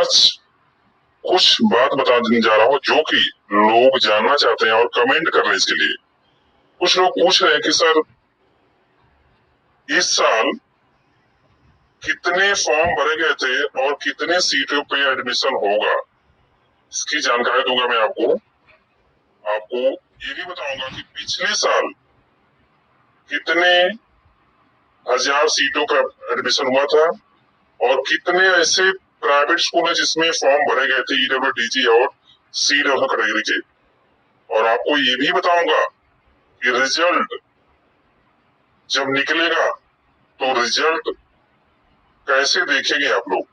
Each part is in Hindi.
आज कुछ बात बताने जा रहा हूँ जो कि लोग जानना चाहते हैं और कमेंट कर रहे हैं इसके लिए। कुछ लोग पूछ रहे हैं कि सर इस साल कितने फॉर्म भरे गए थे और कितने सीटों पे एडमिशन होगा, इसकी जानकारी दूंगा मैं आपको। आपको ये भी बताऊंगा कि पिछले साल कितने हजार सीटों पर एडमिशन हुआ था और कितने ऐसे प्राइवेट स्कूल है जिसमें फॉर्म भरे गए थे ईडब्ल्यूडीजी और सीडब्ल्यू कैटेगरी के। और आपको ये भी बताऊंगा कि रिजल्ट जब निकलेगा तो रिजल्ट कैसे देखेंगे आप लोग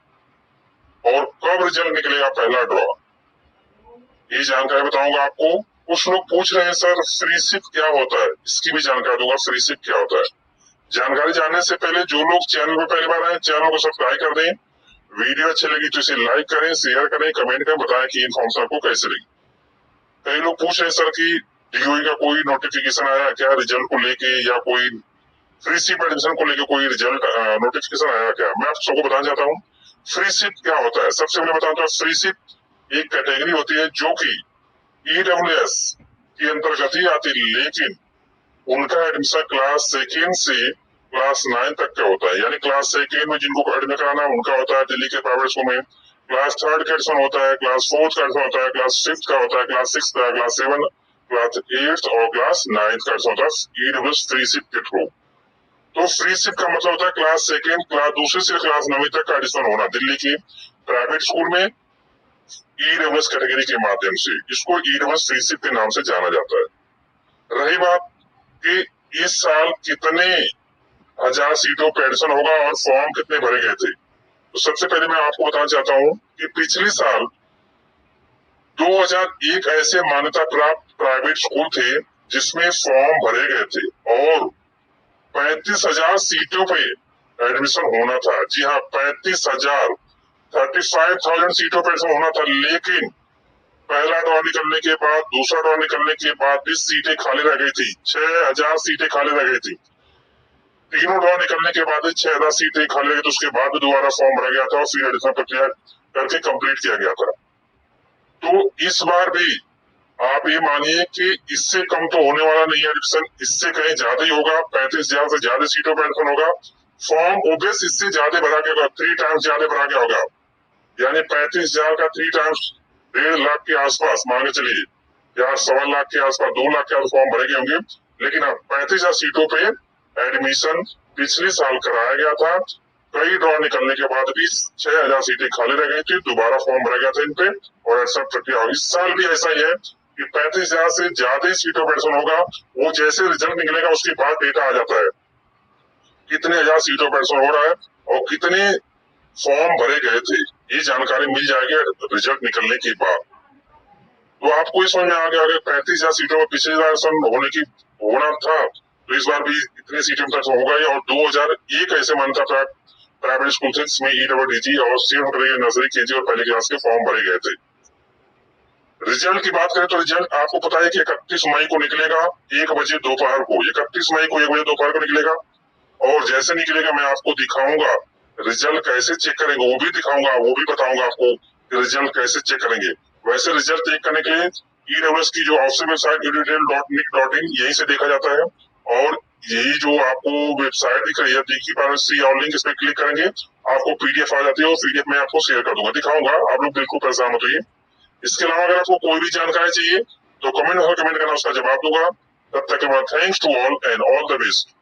और कब रिजल्ट निकलेगा पहला ड्रॉ, ये जानकारी बताऊंगा आपको। कुछ लोग पूछ रहे हैं सर फ्री शिफ्ट क्या होता है, इसकी भी जानकारी दूंगा। फ्री शिफ्ट क्या होता है जानकारी जानने से पहले जो लोग चैनल पर पहली बार आए चैनल को सब्सक्राइब कर दें। वीडियो अच्छी लगी तो इसे लाइक करें, शेयर करें, कमेंट करें, बताएं कि इन्फॉर्मेशन आपको कैसे लगी। कई लोग पूछ रहे हैं सर की डीओई का कोई नोटिफिकेशन आया क्या रिजल्ट को लेके, या कोई फ्री शिफ्ट एडमिशन को लेके कोई रिजल्ट नोटिफिकेशन आया क्या। मैं आप सबको बताना चाहता हूँ फ्री शिफ्ट क्या होता है। सबसे पहले बताता हूँ फ्री शिफ्ट एक कैटेगरी होती है जो कि ईडब्ल्यूएस के अंतर्गत ही आती है, लेकिन उनका एडमिशन क्लास सेकेंड से क्लास 9 तक का होता है। यानी क्लास सेकेंड में जिनको एडमिशन कराना है उनका होता है दिल्ली के प्राइवेट स्कूल में। क्लास थर्ड का एडमिशन होता है, क्लास फोर्थ का एडमिशन होता है, क्लास फिफ्थ का होता है, क्लास सिक्स का, क्लास सेवन, क्लास एट और क्लास 9 का एडमिशन होता है ईडब्ल्यूएस फ्री शिफ्ट के थ्रू। तो फ्री शिफ्ट का मतलब होता है क्लास सेकेंड, क्लास दूसरे से क्लास 9 तक का एडमिशन होना दिल्ली के प्राइवेट स्कूल में ईडब्ल्यूएस कैटेगरी के माध्यम से। इसको ईडब्ल्यूएस फ्री शिफ्ट के नाम से जाना जाता है। रही बात कि इस साल कितने हजार सीटों पर एडमिशन होगा और फॉर्म कितने भरे गए थे, तो सबसे पहले मैं आपको बताना चाहता हूँ कि पिछले साल 2001 ऐसे मान्यता प्राप्त प्राइवेट स्कूल थे जिसमें फॉर्म भरे गए थे और 35,000 सीटों पे एडमिशन होना था। जी हाँ, 35,000, 35,000 सीटों पे एडमिशन होना था। लेकिन पहला ड्रॉ निकलने के बाद, दूसरा ड्रॉ निकलने के बाद भी सीटें खाली रह गई थी। 6,000 सीटें खाली रह गई थी। तीनों ड्रॉ निकलने के बाद 6,000 सीटें खाली रह गई, तो उसके बाद भी दोबारा फॉर्म भरा गया था और सीट एडमिशन प्रक्रिया करके कंप्लीट किया गया था। तो इस बार भी आप ये मानिए कि इससे कम तो होने वाला नहीं है एडमिशन, इससे कहीं ज्यादा ही होगा। 35,000 से ज्यादा सीटों पर एडमिशन होगा। फॉर्म ओबियस इससे ज्यादा भरा गया होगा, 3 टाइम्स ज्यादा भरा गया होगा। यानी 35,000 का 3 टाइम्स 1.5 लाख के आसपास मान के चलिए, या 1.25 लाख के आसपास, 2 लाख के आसपास फॉर्म भरे गए होंगे। लेकिन अब 35,000 सीटों पे एडमिशन पिछले साल कराया गया था। कई ड्रॉ निकलने के बाद भी 6,000 सीटें खाली रह गई थी, दोबारा फॉर्म भरा गया था इन पे और एडमिशन प्रक्रिया होगी। इस साल भी ऐसा ही है कि 35,000 से ज्यादा सीटों पर एडमिशन होगा। वो जैसे रिजल्ट निकलेगा उसके बाद डेटा आ जाता है कितने हजार सीटों पर एडमिशन हो रहा है और कितने फॉर्म भरे गए थे, ये जानकारी मिल जाएगी रिजल्ट निकलने के बाद। तो आपको इस समझ में आ गया अगर 35,000 सीटों में पिछले बार होने की होना था तो इस बार भी इतनी सीटों तक होगा ही। और 2001 ऐसे मान्यता प्राप्त प्राइवेट स्कूल थे जिसमें ईडब्ल्यूडीजी और सीडब्ल्यू नर्सरी, केजी और पहले क्लास के फॉर्म भरे गए थे। रिजल्ट की बात करें तो रिजल्ट आपको पता है कि 31 मई को निकलेगा 1 बजे दोपहर को। 31 मई को 1 बजे दोपहर को निकलेगा और जैसे निकलेगा मैं आपको दिखाऊंगा रिजल्ट कैसे चेक करेंगे, वो भी दिखाऊंगा, वो भी बताऊंगा आपको रिजल्ट कैसे चेक करेंगे। वैसे रिजल्ट चेक करने के लिए ईडब्ल्यूएस की जो ऑफिशियल वेबसाइट edutail.nic.in यहीं से देखा जाता है। और यही जो आपको वेबसाइट दिख रही है देखिए प्राइवेसी और लिंक, इस पे क्लिक करेंगे आपको पीडीएफ आ जाती है और पीडीएफ में आपको शेयर कर दूंगा, दिखाऊंगा। आप लोग बिल्कुल परेशान मत होइए। इसके अलावा अगर आपको कोई भी जानकारी चाहिए तो कमेंट करना, उसका जवाब दूंगा। तब तक के बाद thanks to all and all the best.